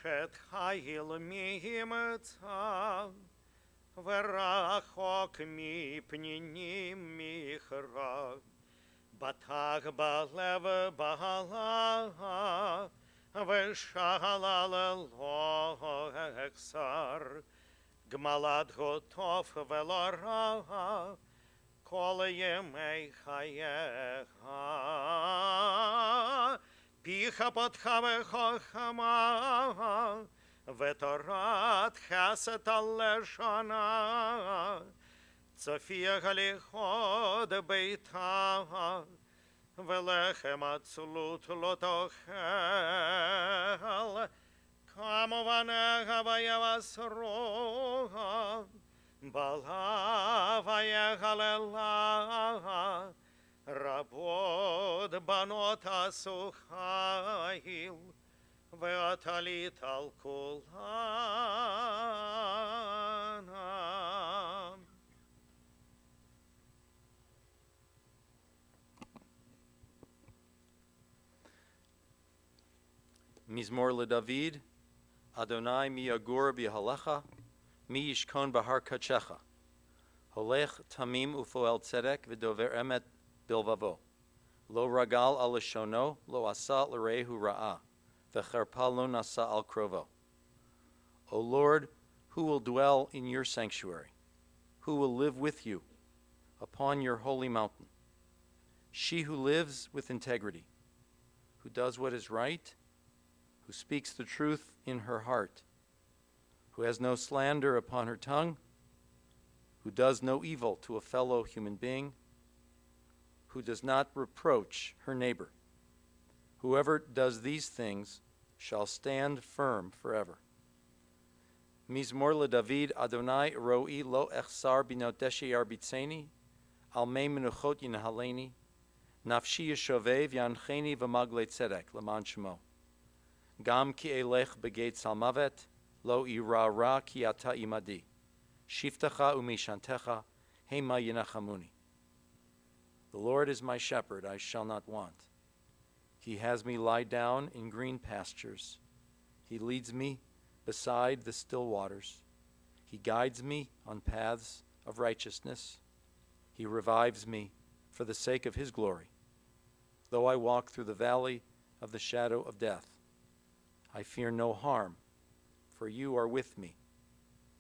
אשת חיל מאמצע, ורחוק מפנינים מכרה, בטח בלב בעלה, ושאלה לא אכסר, גמלת הוא טוב ולא רע, כל ימי חייך. פיך פתחה בחוכמה, ותורת חסד על לשונה, צופיה לכבוד ביתה, ולחם עצלות לא תאכל, כמובנך ויבשרו, בלהה ויחללה, רבות בנות עשו חיל, ועטלית על כולנה. מזמור לדוד, אדוני מי יגור בהלך, מי ישכון בהר קדשך, הולך תמים ופועל צדק ודובר אמת בלבבו, לא רגל על לשונו, לא עשה לרעהו רעה, וחרפה לא נשא על קרובו. O Lord, who will dwell in your sanctuary? Who will live with you upon your holy mountain? She who lives with integrity, who does what is right, who speaks the truth in her heart, who has no slander upon her tongue, who does no evil to a fellow human being, who does not reproach her neighbor. Whoever does these things shall stand firm forever. Mizmor LeDavid, Adonai ro'i lo echsar binoteshi yarbitzeni, al mei menuchot yinahaleni, nafshi yeshovev yancheni v'magle tzedek, leman shemo. Gam ki elech begeit salmavet, lo ira ra ki ata imadi. Shiftacha umishantecha, hema yinachamuni. The Lord is my shepherd, I shall not want. He has me lie down in green pastures. He leads me beside the still waters. He guides me on paths of righteousness. He revives me for the sake of his glory. Though I walk through the valley of the shadow of death, I fear no harm, for you are with me.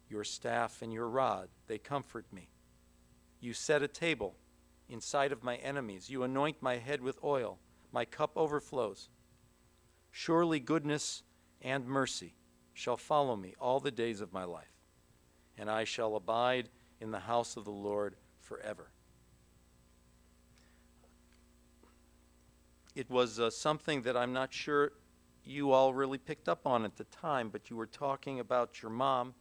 Your staff and your rod, they comfort me. You set a table in sight of my enemies. You anoint my head with oil. My cup overflows. Surely goodness and mercy shall follow me all the days of my life, and I shall abide in the house of the Lord forever. It was something that I'm not sure you all really picked up on at the time, but you were talking about your mom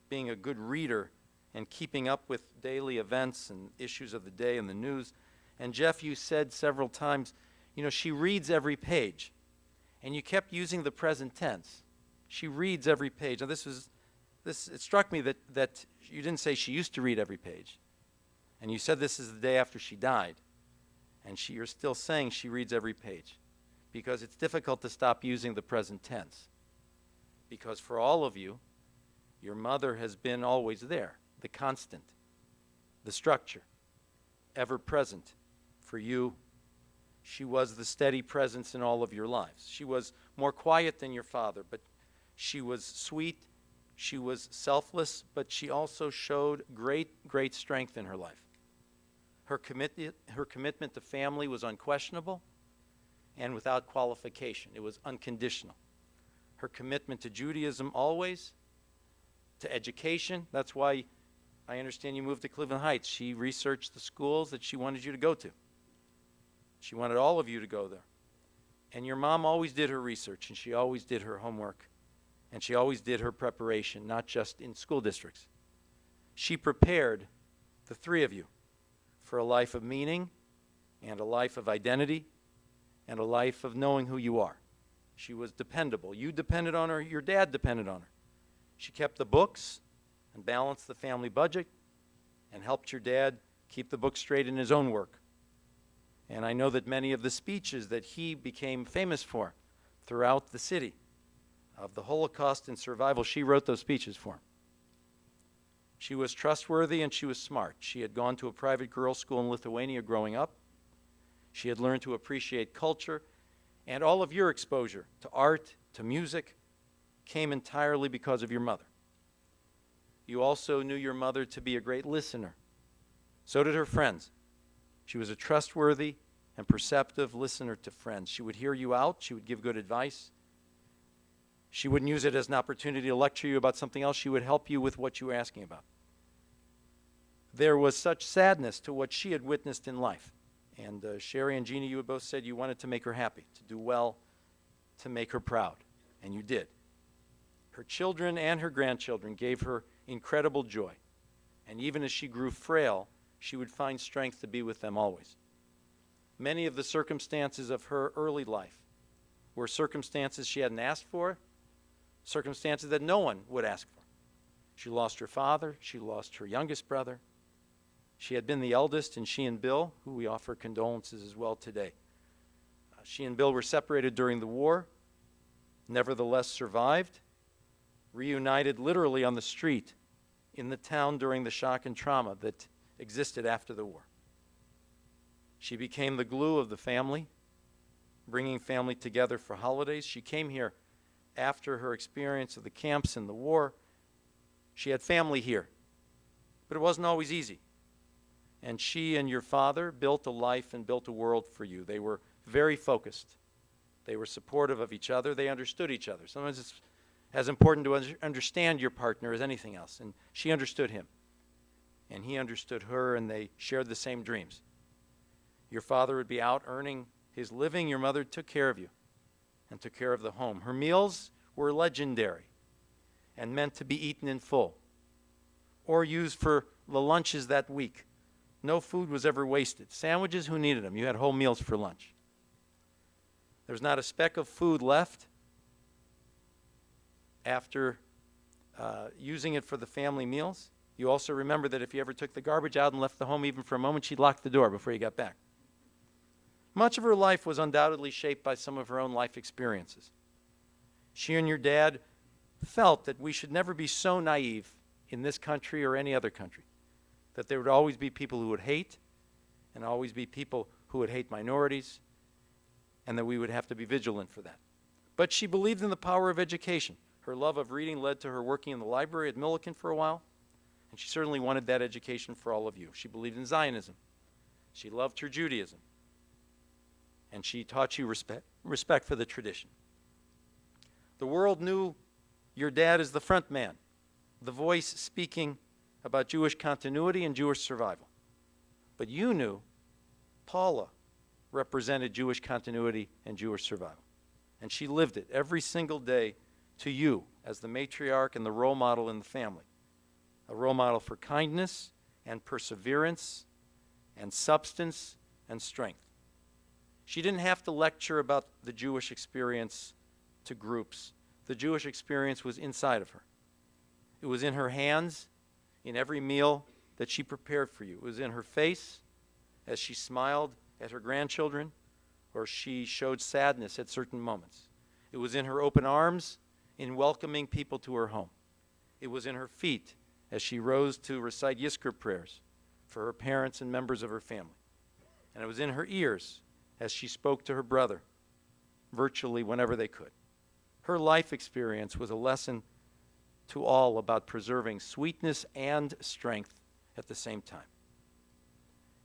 being a good reader and keeping up with daily events and issues of the day and the news. And Jeff, you said several times, you know, she reads every page. And you kept using the present tense. She reads every page. Now it struck me that you didn't say she used to read every page. And you said this is the day after she died. And you're still saying she reads every page. Because it's difficult to stop using the present tense. Because for all of you, your mother has been always there, the constant, the structure, ever present for you. She was the steady presence in all of your lives. She was more quiet than your father, but she was sweet, she was selfless, but she also showed great strength in her life. Her commitment to family was unquestionable and without qualification. It was unconditional. Her commitment to Judaism always, to education. That's why I understand you moved to Cleveland Heights. She researched the schools that she wanted you to go to. She wanted all of you to go there. And your mom always did her research, and she always did her homework, and she always did her preparation, not just in school districts. She prepared the three of you for a life of meaning and a life of identity and a life of knowing who you are. She was dependable. You depended on her. Your dad depended on her. She kept the books and balanced the family budget and helped your dad keep the books straight in his own work. And I know that many of the speeches that he became famous for throughout the city, of the Holocaust and survival, she wrote those speeches for him. She was trustworthy and she was smart. She had gone to a private girls' school in Lithuania growing up. She had learned to appreciate culture, and all of your exposure to art, to music, came entirely because of your mother. You also knew your mother to be a great listener. So did her friends. She was a trustworthy and perceptive listener to friends. She would hear you out. She would give good advice. She wouldn't use it as an opportunity to lecture you about something else. She would help you with what you were asking about. There was such sadness to what she had witnessed in life. And Sherry and Jeannie, you had both said you wanted to make her happy, to do well, to make her proud. And you did. Her children and her grandchildren gave her incredible joy. And even as she grew frail, she would find strength to be with them always. Many of the circumstances of her early life were circumstances she hadn't asked for, circumstances that no one would ask for. She lost her father. She lost her youngest brother. She had been the eldest, and she and Bill, who we offer condolences as well today. She and Bill were separated during the war, nevertheless survived, reunited literally on the street in the town during the shock and trauma that existed after the war. She became the glue of the family, bringing family together for holidays. She came here after her experience of the camps and the war. She had family here, but it wasn't always easy. And she and your father built a life and built a world for you. They were very focused. They were supportive of each other. They understood each other. Sometimes it's as important to understand your partner as anything else. And she understood him. And he understood her, and they shared the same dreams. Your father would be out earning his living. Your mother took care of you and took care of the home. Her meals were legendary and meant to be eaten in full or used for the lunches that week. No food was ever wasted. Sandwiches, who needed them? You had whole meals for lunch. There was not a speck of food left after using it for the family meals. You also remember that if you ever took the garbage out and left the home even for a moment, she'd lock the door before you got back. Much of her life was undoubtedly shaped by some of her own life experiences. She and your dad felt that we should never be so naive in this country or any other country, that there would always be people who would hate and always be people who would hate minorities, and that we would have to be vigilant for that. But she believed in the power of education. Her love of reading led to her working in the library at Millikan for a while, and she certainly wanted that education for all of you. She believed in Zionism. She loved her Judaism. And she taught you respect for the tradition. The world knew your dad as the front man, the voice speaking about Jewish continuity and Jewish survival. But you knew Paula represented Jewish continuity and Jewish survival. And she lived it every single day to you as the matriarch and the role model in the family. A role model for kindness and perseverance and substance and strength. She didn't have to lecture about the Jewish experience to groups. The Jewish experience was inside of her. It was in her hands, in every meal that she prepared for you. It was in her face as she smiled at her grandchildren, or she showed sadness at certain moments. It was in her open arms in welcoming people to her home. It was in her feet as she rose to recite Yizkor prayers for her parents and members of her family. And it was in her ears as she spoke to her brother virtually whenever they could. Her life experience was a lesson to all about preserving sweetness and strength at the same time.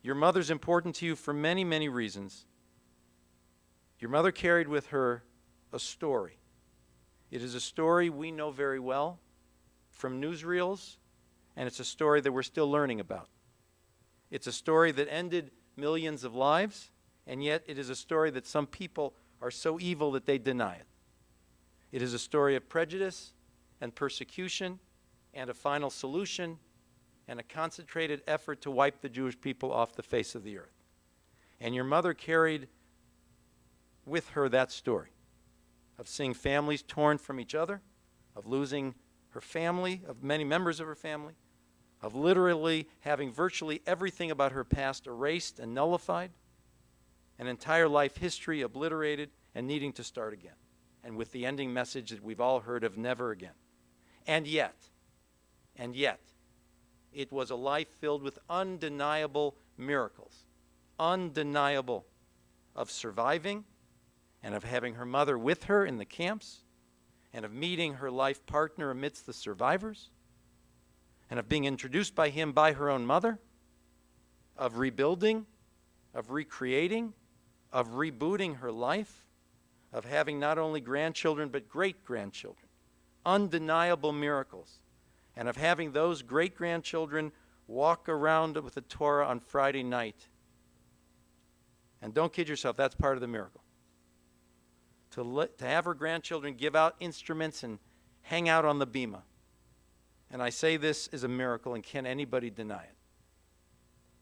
Your mother's important to you for many, many reasons. Your mother carried with her a story. It is a story we know very well from newsreels, and it's a story that we're still learning about. It's a story that ended millions of lives, and yet it is a story that some people are so evil that they deny it. It is a story of prejudice and persecution and a final solution and a concentrated effort to wipe the Jewish people off the face of the earth. And your mother carried with her that story of seeing families torn from each other, of losing her family, of many members of her family, of literally having virtually everything about her past erased and nullified, an entire life history obliterated and needing to start again. and with the ending message that we've all heard of never again. And yet, it was a life filled with undeniable miracles, undeniable, of surviving and of having her mother with her in the camps and of meeting her life partner amidst the survivors and of being introduced by him by her own mother, of rebuilding, of recreating, of rebooting her life, of having not only grandchildren but great-grandchildren, undeniable miracles, and of having those great-grandchildren walk around with the Torah on Friday night. And don't kid yourself, that's part of the miracle. To have her grandchildren give out instruments and hang out on the bima. And I say this is a miracle, and can anybody deny it?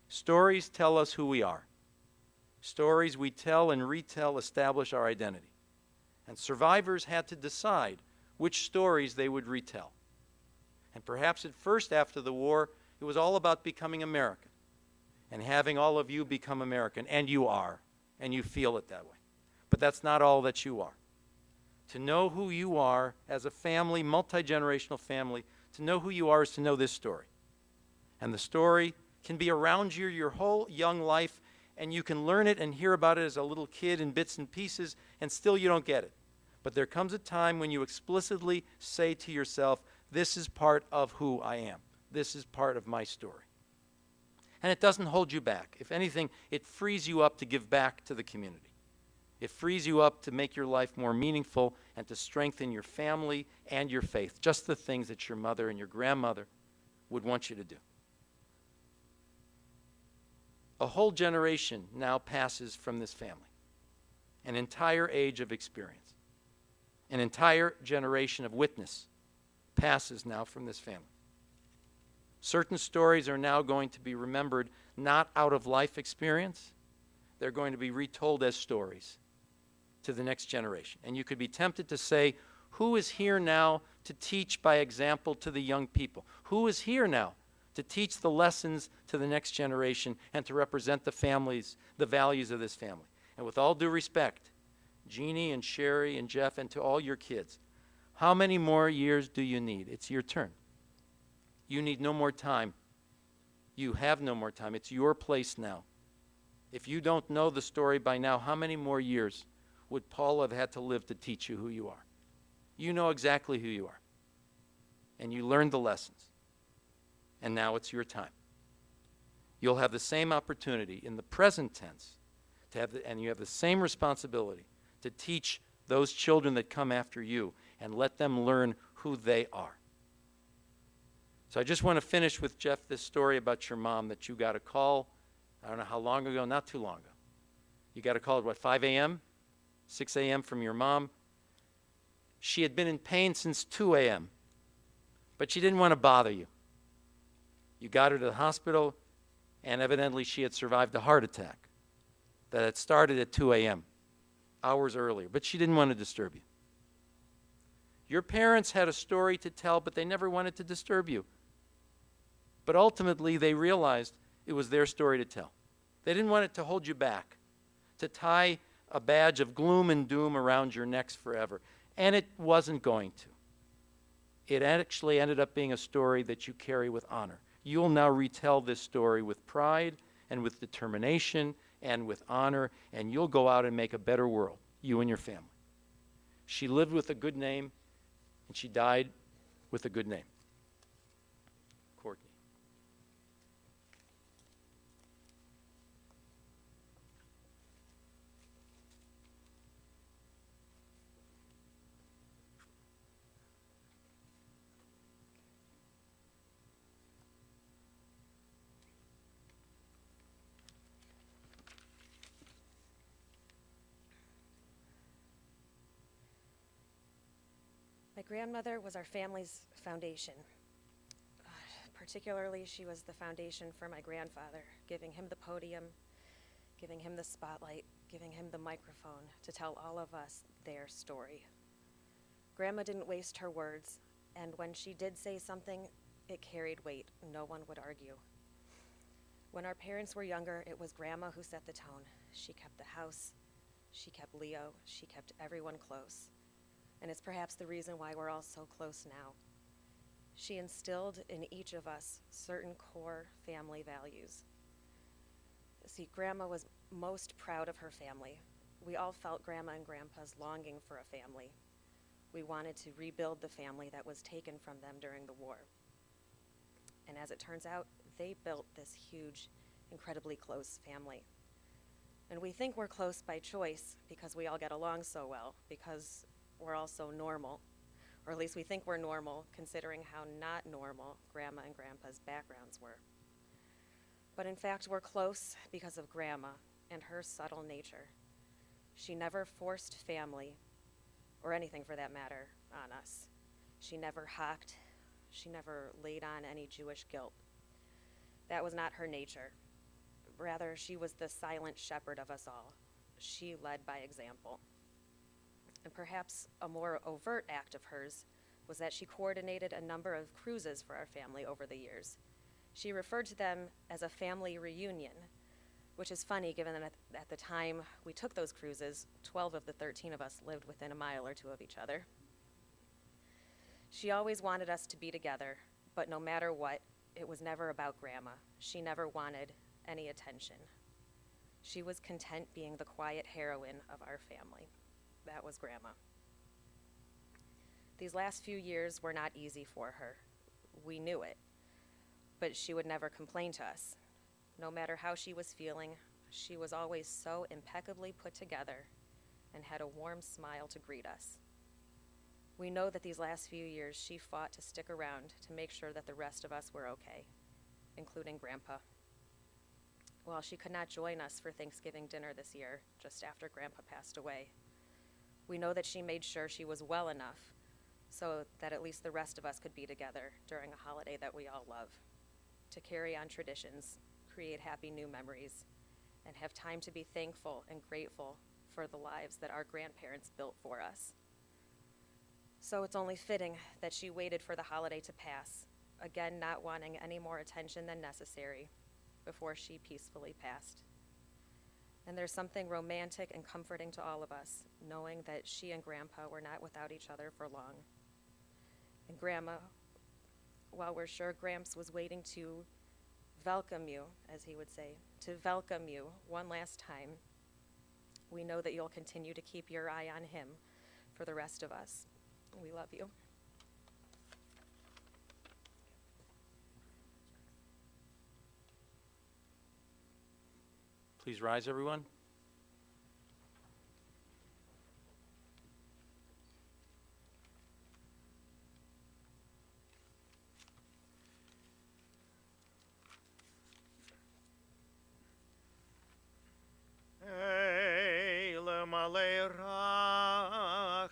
Stories tell us who we are. Stories we tell and retell establish our identity. And survivors had to decide which stories they would retell. And perhaps at first after the war, it was all about becoming American and having all of you become American. And you are, and you feel it that way. But that's not all that you are. To know who you are as a family, multi-generational family, to know who you are is to know this story. And the story can be around you your whole young life, and you can learn it and hear about it as a little kid in bits and pieces, and still you don't get it. But there comes a time when you explicitly say to yourself, this is part of who I am. This is part of my story. And it doesn't hold you back. If anything, it frees you up to give back to the community. It frees you up to make your life more meaningful and to strengthen your family and your faith. Just the things that your mother and your grandmother would want you to do. A whole generation now passes from this family. An entire age of experience. An entire generation of witness passes now from this family. Certain stories are now going to be remembered not out of life experience. They're going to be retold as stories to the next generation. And you could be tempted to say, who is here now to teach by example to the young people? Who is here now to teach the lessons to the next generation and to represent the families, the values of this family? And with all due respect, Jeannie and Sherry and Jeff and to all your kids, how many more years do you need? It's your turn. You need no more time. You have no more time. It's your place now. If you don't know the story by now, how many more years would Paul have had to live to teach you who you are? You know exactly who you are. And you learned the lessons. And now it's your time. You'll have the same opportunity in the present tense and you have the same responsibility to teach those children that come after you and let them learn who they are. So I just want to finish with Jeff this story about your mom that you got a call, I don't know how long ago, not too long ago. You got a call at 5 a.m., 6 a.m. from your mom. She had been in pain since 2 a.m., but she didn't want to bother you. You got her to the hospital, and evidently she had survived a heart attack that had started at 2 a.m., hours earlier, but she didn't want to disturb you. Your parents had a story to tell, but they never wanted to disturb you. But ultimately, they realized it was their story to tell. They didn't want it to hold you back, to tie a badge of gloom and doom around your necks forever. And it wasn't going to. It actually ended up being a story that you carry with honor. You'll now retell this story with pride and with determination and with honor, and you'll go out and make a better world, you and your family. She lived with a good name, and she died with a good name. Courtney. My grandmother was our family's foundation. Particularly, she was the foundation for my grandfather, giving him the podium, giving him the spotlight, giving him the microphone to tell all of us their story. Grandma didn't waste her words, and when she did say something, it carried weight. No one would argue. When our parents were younger, it was Grandma who set the tone. She kept the house, she kept Leo, she kept everyone close. and it's perhaps the reason why we're all so close now. She instilled in each of us certain core family values. See, Grandma was most proud of her family. We all felt Grandma and Grandpa's longing for a family. We wanted to rebuild the family that was taken from them during the war. And as it turns out, they built this huge, incredibly close family. And we think we're close by choice because we all get along so well, because we're all so normal. Or at least we think we're normal, considering how not normal Grandma and Grandpa's backgrounds were. But in fact, we're close because of Grandma and her subtle nature. She never forced family, or anything for that matter, on us. She never hocked. She never laid on any Jewish guilt. That was not her nature. Rather, she was the silent shepherd of us all. She led by example. And perhaps a more overt act of hers was that she coordinated a number of cruises for our family over the years. She referred to them as a family reunion, which is funny given that at the time we took those cruises, 12 of the 13 of us lived within a mile or two of each other. She always wanted us to be together, but no matter what, it was never about Grandma. She never wanted any attention. She was content being the quiet heroine of our family. That was Grandma. These last few years were not easy for her. We knew it, but she would never complain to us. No matter how she was feeling, she was always so impeccably put together and had a warm smile to greet us. We know that these last few years she fought to stick around to make sure that the rest of us were okay, including Grandpa. While she could not join us for Thanksgiving dinner this year, just after Grandpa passed away, we know that she made sure she was well enough so that at least the rest of us could be together during a holiday that we all love, to carry on traditions, create happy new memories, and have time to be thankful and grateful for the lives that our grandparents built for us. So it's only fitting that she waited for the holiday to pass, again not wanting any more attention than necessary, before she peacefully passed. And there's something romantic and comforting to all of us, knowing that she and Grandpa were not without each other for long. And Grandma, while we're sure Gramps was waiting to welcome you, as he would say, to welcome you one last time, we know that you'll continue to keep your eye on him for the rest of us. We love you. Please rise, everyone. Eile malei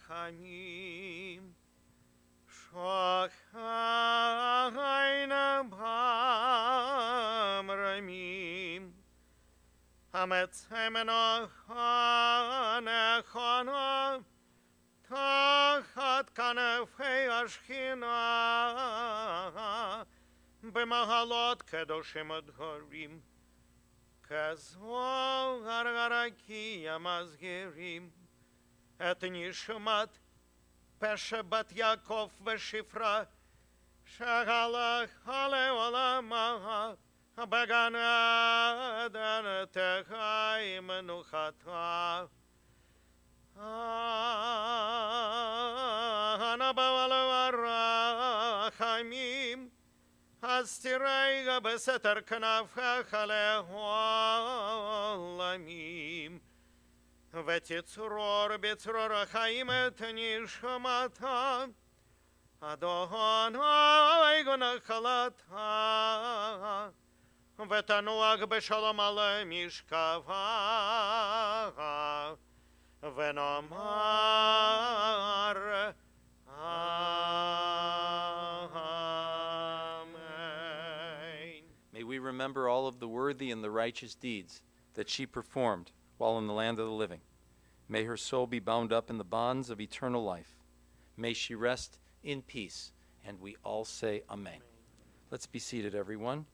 rachamim, shochayna bamramim, hametzemeno hanechona, tachat kanefei ashchina, b'mahalot kedoshim adhorim, כזוהר הרקיע מזהירים את נשמת פשע בת יעקב ושפרה שהלכה לעולמה בגן עדן תחי מנוחתה הנבא לו הרחמים אז תראה בסתר כנפך לעולמים ותצרור בצרור החיים את נשמתה אדוני נחלתה ותנוח בשלום על משכבה ונאמר May we remember all of the worthy and the righteous deeds that she performed while in the land of the living. May her soul be bound up in the bonds of eternal life. May she rest in peace. And we all say amen. Let's be seated, everyone.